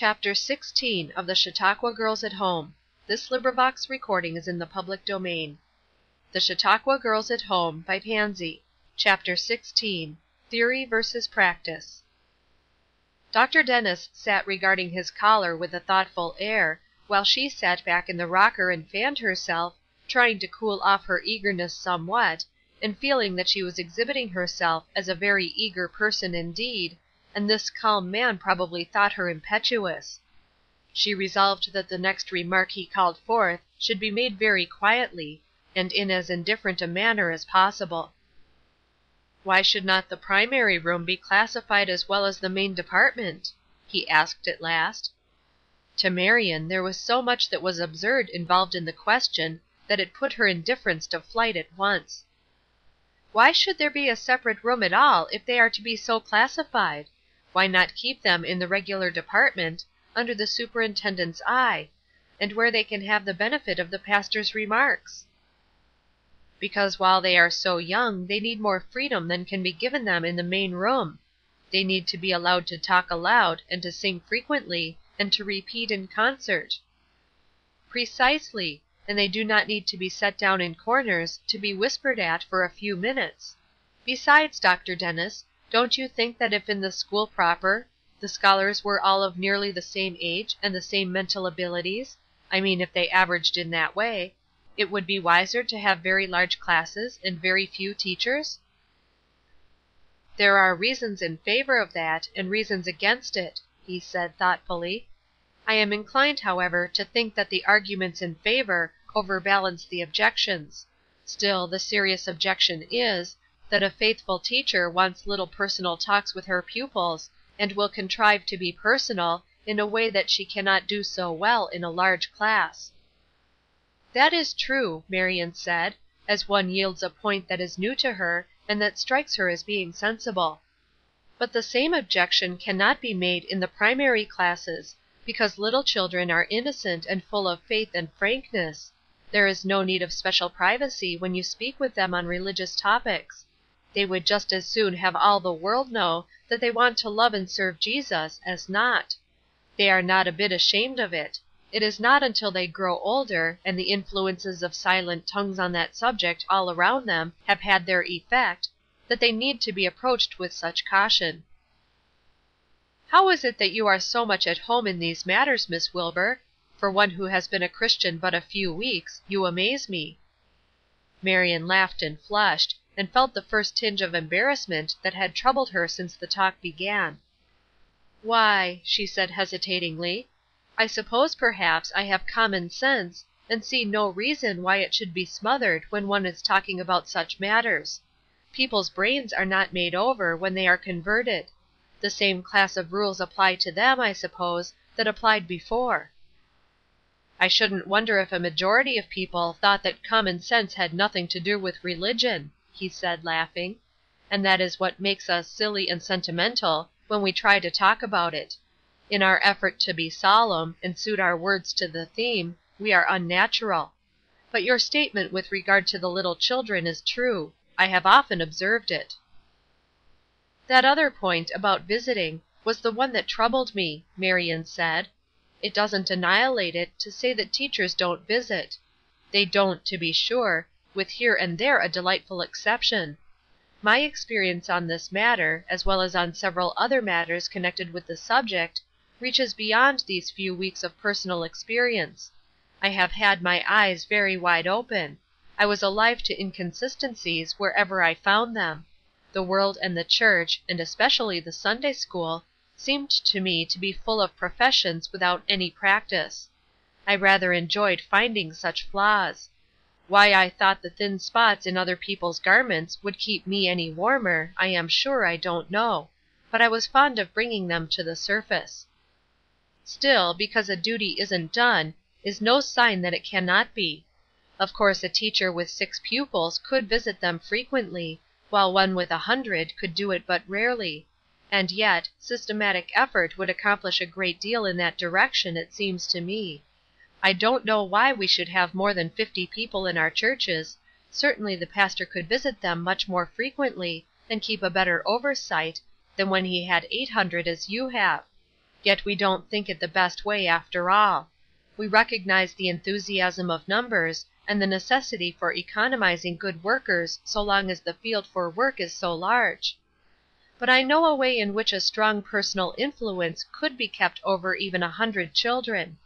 Chapter 16 of the Chautauqua Girls at Home. This recording is in the public domain. The Chautauqua Girls at Home by Pansy. Chapter 16. Theory versus Practice. Dr. Dennis sat regarding his caller with a thoughtful air, while she sat back in the rocker and fanned herself, trying to cool off her eagerness somewhat, and feeling that she was exhibiting herself as a very eager person indeed, and this calm man probably thought her impetuous. She resolved that the next remark he called forth should be made very quietly, and in as indifferent a manner as possible. "Why should not the primary room be classified as well as the main department?" he asked at last. To Marion there was so much that was absurd involved in the question that it put her indifference to flight at once. "Why should there be a separate room at all if they are to be so classified? Why not keep them in the regular department, under the superintendent's eye, and where they can have the benefit of the pastor's remarks?" "Because while they are so young they need more freedom than can be given them in the main room. They need to be allowed to talk aloud, and to sing frequently, and to repeat in concert." "Precisely, and they do not need to be set down in corners, to be whispered at for a few minutes. Besides, Dr. Dennis, don't you think that if in the school proper the scholars were all of nearly the same age and the same mental abilities, I mean if they averaged in that way, it would be wiser to have very large classes and very few teachers?" "There are reasons in favor of that, and reasons against it," he said, thoughtfully. "I am inclined, however, to think that the arguments in favor overbalance the objections. Still, the serious objection is, that a faithful teacher wants little personal talks with her pupils, and will contrive to be personal in a way that she cannot do so well in a large class." "That is true," Marion said, as one yields a point that is new to her, and that strikes her as being sensible. "But the same objection cannot be made in the primary classes, because little children are innocent and full of faith and frankness. There is no need of special privacy when you speak with them on religious topics. They would just as soon have all the world know that they want to love and serve Jesus as not. They are not a bit ashamed of it. It is not until they grow older, and the influences of silent tongues on that subject all around them have had their effect, that they need to be approached with such caution." "How is it that you are so much at home in these matters, Miss Wilbur? For one who has been a Christian but a few weeks, you amaze me." Marion laughed and flushed, and felt the first tinge of embarrassment that had troubled her since the talk began. "Why," she said hesitatingly, "I suppose perhaps I have common sense, and see no reason why it should be smothered when one is talking about such matters. People's brains are not made over when they are converted. The same class of rules apply to them, I suppose, that applied before." "I shouldn't wonder if a majority of people thought that common sense had nothing to do with religion," he said, laughing, "and that is what makes us silly and sentimental when we try to talk about it. In our effort to be solemn, and suit our words to the theme, we are unnatural. But your statement with regard to the little children is true. I have often observed it." "That other point, about visiting, was the one that troubled me," Marion said. "It doesn't annihilate it to say that teachers don't visit. They don't, to be sure, with here and there a delightful exception. My experience on this matter, as well as on several other matters connected with the subject, reaches beyond these few weeks of personal experience. I have had my eyes very wide open. I was alive to inconsistencies wherever I found them. The world and the church, and especially the Sunday school, seemed to me to be full of professions without any practice. I rather enjoyed finding such flaws. Why I thought the thin spots in other people's garments would keep me any warmer, I am sure I don't know, but I was fond of bringing them to the surface. Still, because a duty isn't done, is no sign that it cannot be. Of course a teacher with 6 pupils could visit them frequently, while one with 100 could do it but rarely; and yet, systematic effort would accomplish a great deal in that direction, it seems to me. I don't know why we should have more than 50 people in our churches, certainly the pastor could visit them much more frequently, and keep a better oversight, than when he had 800 as you have. Yet we don't think it the best way after all. We recognize the enthusiasm of numbers, and the necessity for economizing good workers so long as the field for work is so large. But I know a way in which a strong personal influence could be kept over even 100 children.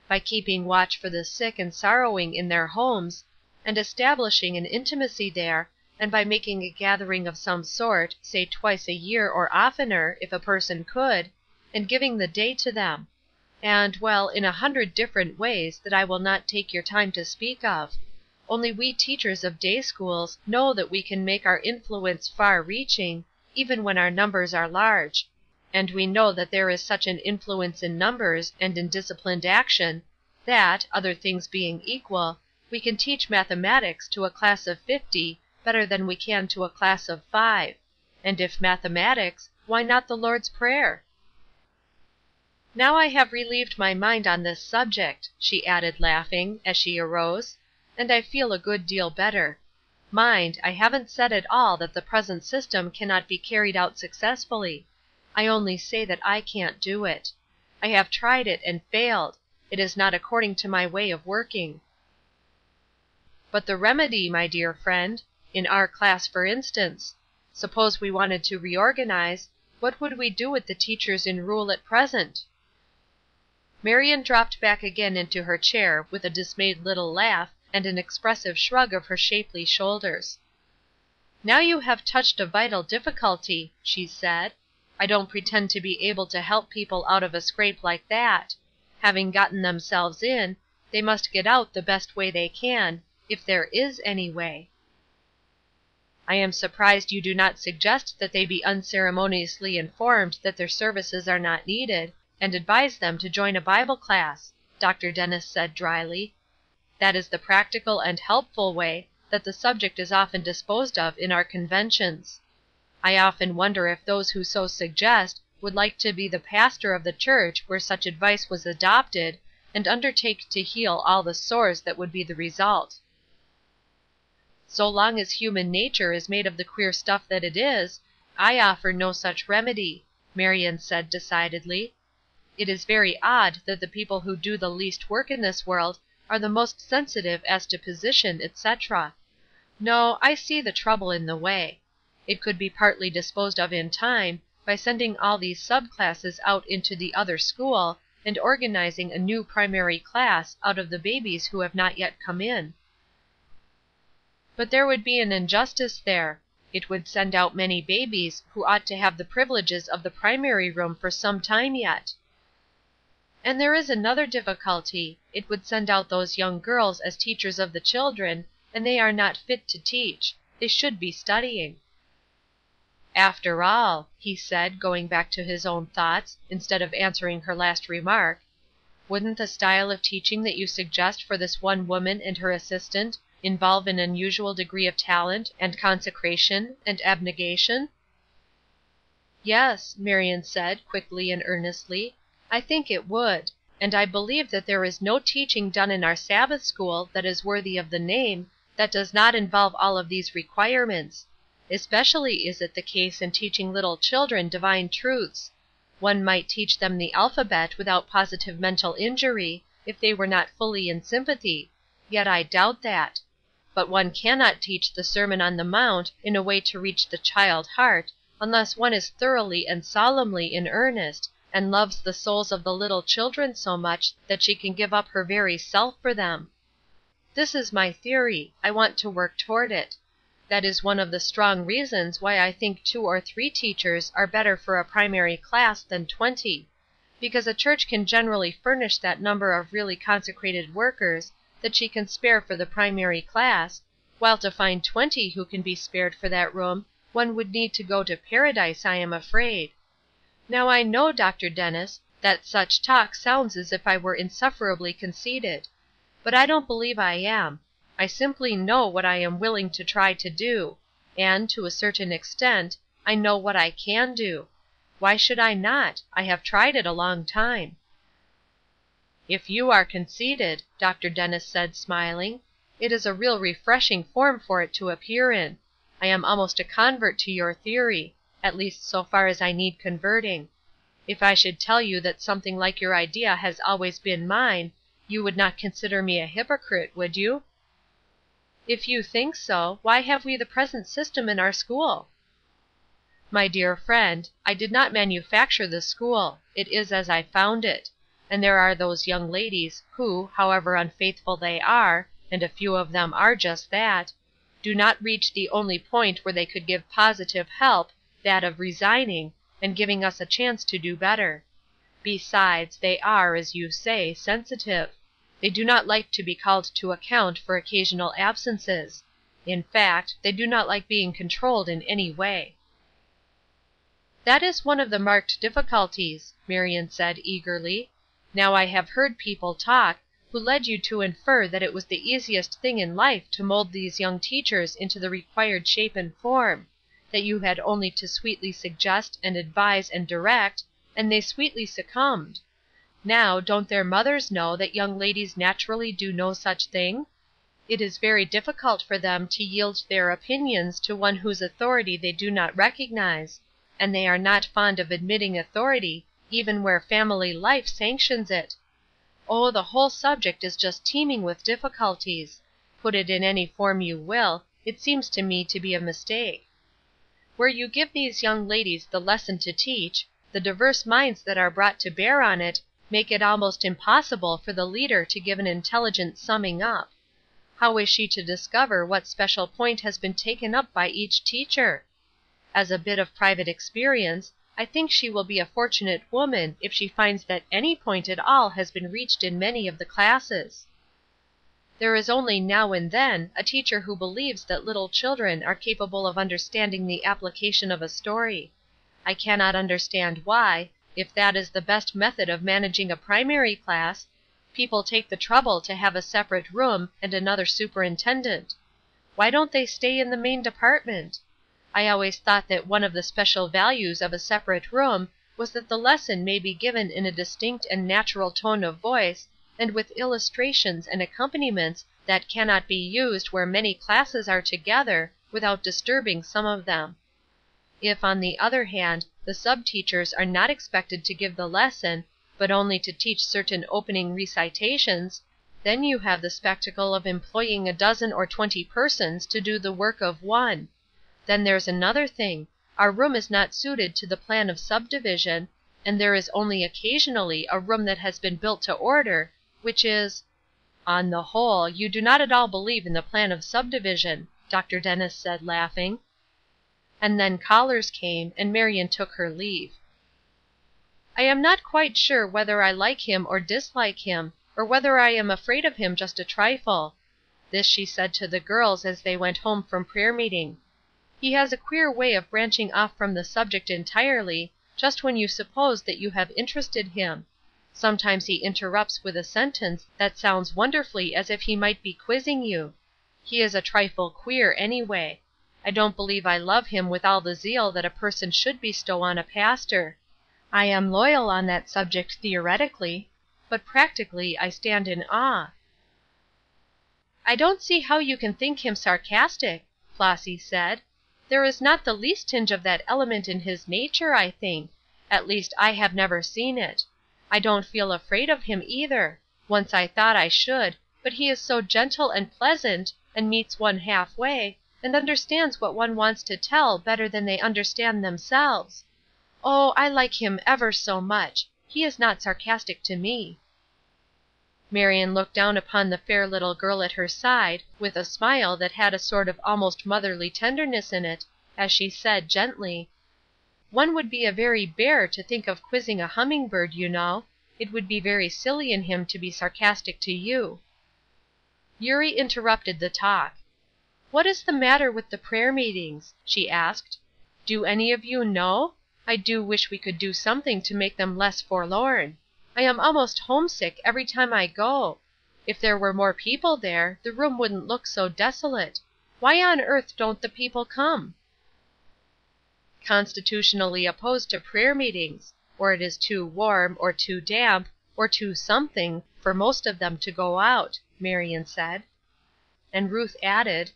By keeping watch for the sick and sorrowing in their homes, and establishing an intimacy there, and by making a gathering of some sort, say twice a year or oftener, if a person could, and giving the day to them. And, well, in 100 different ways that I will not take your time to speak of. Only we teachers of day schools know that we can make our influence far reaching, even when our numbers are large. And we know that there is such an influence in numbers and in disciplined action, that, other things being equal, we can teach mathematics to a class of 50 better than we can to a class of 5. And if mathematics, why not the Lord's Prayer? Now I have relieved my mind on this subject, she added laughing, as she arose, and I feel a good deal better. Mind, I haven't said at all that the present system cannot be carried out successfully. I only say that I can't do it. I have tried it and failed. It is not according to my way of working. But the remedy, my dear friend, in our class for instance. Suppose we wanted to reorganize, what would we do with the teachers in rule at present? Marion dropped back again into her chair with a dismayed little laugh and an expressive shrug of her shapely shoulders. "Now you have touched a vital difficulty," she said. "I don't pretend to be able to help people out of a scrape like that. Having gotten themselves in, they must get out the best way they can, if there is any way." "I am surprised you do not suggest that they be unceremoniously informed that their services are not needed, and advise them to join a Bible class," Dr. Dennis said, dryly. "That is the practical and helpful way that the subject is often disposed of in our conventions. I often wonder if those who so suggest would like to be the pastor of the church where such advice was adopted, and undertake to heal all the sores that would be the result." "So long as human nature is made of the queer stuff that it is, I offer no such remedy," Marion said, decidedly. "It is very odd that the people who do the least work in this world are the most sensitive as to position, etc. No, I see the trouble in the way. It could be partly disposed of in time, by sending all these sub classes out into the other school, and organizing a new primary class out of the babies who have not yet come in." "But there would be an injustice there. It would send out many babies who ought to have the privileges of the primary room for some time yet." "And there is another difficulty. It would send out those young girls as teachers of the children, and they are not fit to teach. They should be studying." "After all," he said, going back to his own thoughts, instead of answering her last remark, "wouldn't the style of teaching that you suggest for this one woman and her assistant involve an unusual degree of talent and consecration and abnegation?" "Yes," Marion said, quickly and earnestly, "I think it would; and I believe that there is no teaching done in our Sabbath school that is worthy of the name that does not involve all of these requirements. Especially is it the case in teaching little children divine truths. One might teach them the alphabet without positive mental injury, if they were not fully in sympathy, yet I doubt that. But one cannot teach the Sermon on the Mount in a way to reach the child heart unless one is thoroughly and solemnly in earnest, and loves the souls of the little children so much that she can give up her very self for them. This is my theory. I want to work toward it. That is one of the strong reasons why I think 2 or 3 teachers are better for a primary class than 20, because a church can generally furnish that number of really consecrated workers that she can spare for the primary class, while to find 20 who can be spared for that room one would need to go to paradise, I am afraid. Now I know, Dr. Dennis, that such talk sounds as if I were insufferably conceited. But I don't believe I am. I simply know what I am willing to try to do, and, to a certain extent, I know what I can do. Why should I not? I have tried it a long time." "If you are conceited," Dr. Dennis said, smiling, "it is a real refreshing form for it to appear in. I am almost a convert to your theory, at least so far as I need converting. If I should tell you that something like your idea has always been mine, you would not consider me a hypocrite, would you?" "If you think so, why have we the present system in our school?" "My dear friend, I did not manufacture the school; it is as I found it; and there are those young ladies, who, however unfaithful they are, and a few of them are just that, do not reach the only point where they could give positive help, that of resigning, and giving us a chance to do better. Besides, they are, as you say, sensitive; they do not like to be called to account for occasional absences; in fact, they do not like being controlled in any way." "That is one of the marked difficulties," Marion said, eagerly. "Now I have heard people talk, who led you to infer that it was the easiest thing in life to mold these young teachers into the required shape and form; that you had only to sweetly suggest and advise and direct, and they sweetly succumbed. Now, don't their mothers know that young ladies naturally do no such thing? It is very difficult for them to yield their opinions to one whose authority they do not recognize; and they are not fond of admitting authority, even where family life sanctions it. Oh, the whole subject is just teeming with difficulties; put it in any form you will, it seems to me to be a mistake. Where you give these young ladies the lesson to teach, the diverse minds that are brought to bear on it make it almost impossible for the leader to give an intelligent summing up. How is she to discover what special point has been taken up by each teacher? As a bit of private experience, I think she will be a fortunate woman if she finds that any point at all has been reached in many of the classes. There is only now and then a teacher who believes that little children are capable of understanding the application of a story. I cannot understand why, if that is the best method of managing a primary class, people take the trouble to have a separate room and another superintendent. Why don't they stay in the main department? I always thought that one of the special values of a separate room was that the lesson may be given in a distinct and natural tone of voice, and with illustrations and accompaniments that cannot be used where many classes are together, without disturbing some of them. If, on the other hand, the sub-teachers are not expected to give the lesson, but only to teach certain opening recitations, then you have the spectacle of employing a dozen or 20 persons to do the work of one. Then there's another thing, our room is not suited to the plan of subdivision, and there is only occasionally a room that has been built to order, which is—" "On the whole, you do not at all believe in the plan of subdivision," Dr. Dennis said, laughing. And then callers came, and Marion took her leave. "I am not quite sure whether I like him or dislike him, or whether I am afraid of him just a trifle." This she said to the girls as they went home from prayer meeting. "He has a queer way of branching off from the subject entirely, just when you suppose that you have interested him. Sometimes he interrupts with a sentence that sounds wonderfully as if he might be quizzing you. He is a trifle queer, anyway. I don't believe I love him with all the zeal that a person should bestow on a pastor. I am loyal on that subject theoretically, but practically I stand in awe." "I don't see how you can think him sarcastic," Flossy said. "There is not the least tinge of that element in his nature, I think; at least I have never seen it. I don't feel afraid of him, either; once I thought I should, but he is so gentle and pleasant, and meets one half way, and understands what one wants to tell better than they understand themselves. Oh, I like him ever so much; he is not sarcastic to me." Marion looked down upon the fair little girl at her side, with a smile that had a sort of almost motherly tenderness in it, as she said, gently: "One would be a very bear to think of quizzing a humming bird, you know. It would be very silly in him to be sarcastic to you." Eurie interrupted the talk. "What is the matter with the prayer meetings?" she asked. "Do any of you know? I do wish we could do something to make them less forlorn. I am almost homesick every time I go. If there were more people there, the room wouldn't look so desolate. Why on earth don't the people come?" "Constitutionally opposed to prayer meetings; or it is too warm, or too damp, or too something, for most of them to go out," Marion said. And Ruth added: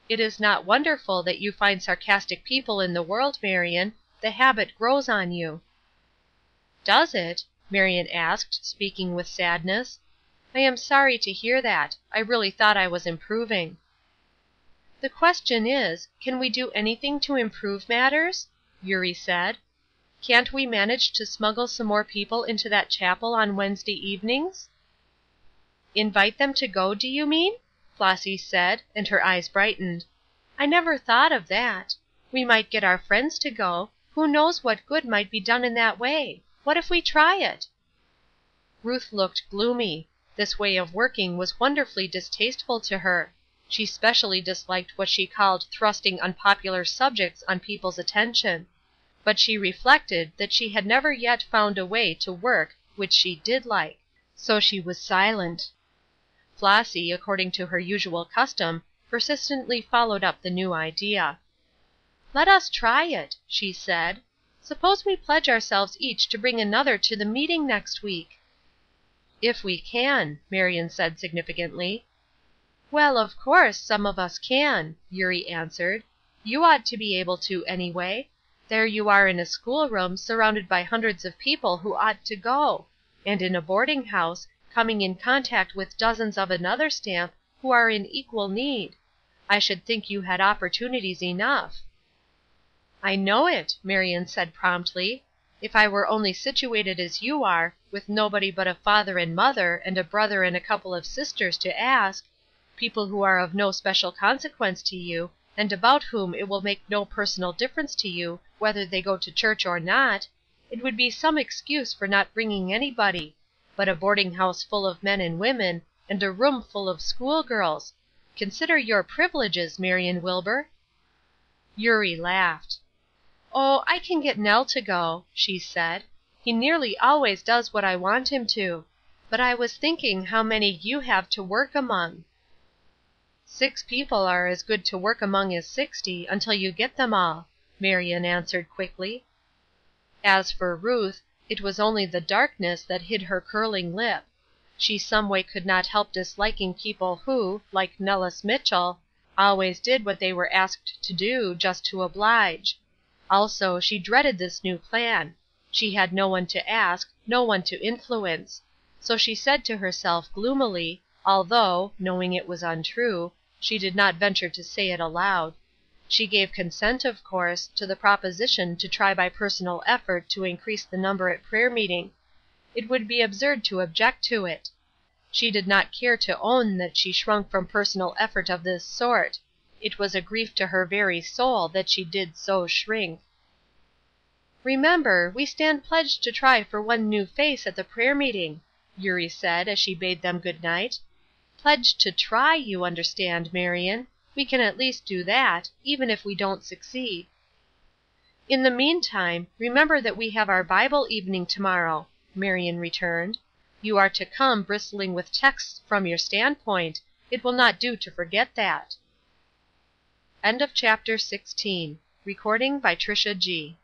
"It is not wonderful that you find sarcastic people in the world, Marion; the habit grows on you." "Does it?" Marion asked, speaking with sadness. "I am sorry to hear that. I really thought I was improving." "The question is, can we do anything to improve matters?" Eurie said. "Can't we manage to smuggle some more people into that chapel on Wednesday evenings?" "Invite them to go, do you mean?" Flossy said, and her eyes brightened. "I never thought of that. We might get our friends to go. Who knows what good might be done in that way? What if we try it?" Ruth looked gloomy. This way of working was wonderfully distasteful to her. She specially disliked what she called thrusting unpopular subjects on people's attention. But she reflected that she had never yet found a way to work which she did like. So she was silent. Flossy, according to her usual custom, persistently followed up the new idea. "Let us try it," she said. "Suppose we pledge ourselves each to bring another to the meeting next week." "If we can," Marion said significantly. "Well, of course, some of us can," Eurie answered. "You ought to be able to, anyway. There you are in a schoolroom, surrounded by hundreds of people who ought to go; and in a boarding house, coming in contact with dozens of another stamp who are in equal need. I should think you had opportunities enough." "I know it," Marion said promptly. "If I were only situated as you are, with nobody but a father and mother, and a brother and a couple of sisters to ask, people who are of no special consequence to you, and about whom it will make no personal difference to you whether they go to church or not, it would be some excuse for not bringing anybody; but a boarding house full of men and women, and a room full of school girls! Consider your privileges, Marion Wilbur." Eurie laughed. "Oh, I can get Nell to go," she said. "He nearly always does what I want him to. But I was thinking how many you have to work among." "6 people are as good to work among as 60, until you get them all," Marion answered quickly. As for Ruth, it was only the darkness that hid her curling lip. She someway could not help disliking people who, like Nellis Mitchell, always did what they were asked to do, just to oblige. Also, she dreaded this new plan. She had no one to ask, no one to influence. So she said to herself gloomily, although, knowing it was untrue, she did not venture to say it aloud. She gave consent, of course, to the proposition to try by personal effort to increase the number at prayer meeting. It would be absurd to object to it. She did not care to own that she shrunk from personal effort of this sort. It was a grief to her very soul that she did so shrink. "Remember, we stand pledged to try for one new face at the prayer meeting," Eurie said as she bade them good night. "Pledged to try, you understand, Marion. We can at least do that, even if we don't succeed." "In the meantime, remember that we have our Bible evening to morrow," Marion returned. "You are to come bristling with texts from your standpoint. It will not do to forget that." CHAPTER XVII. Tricia G.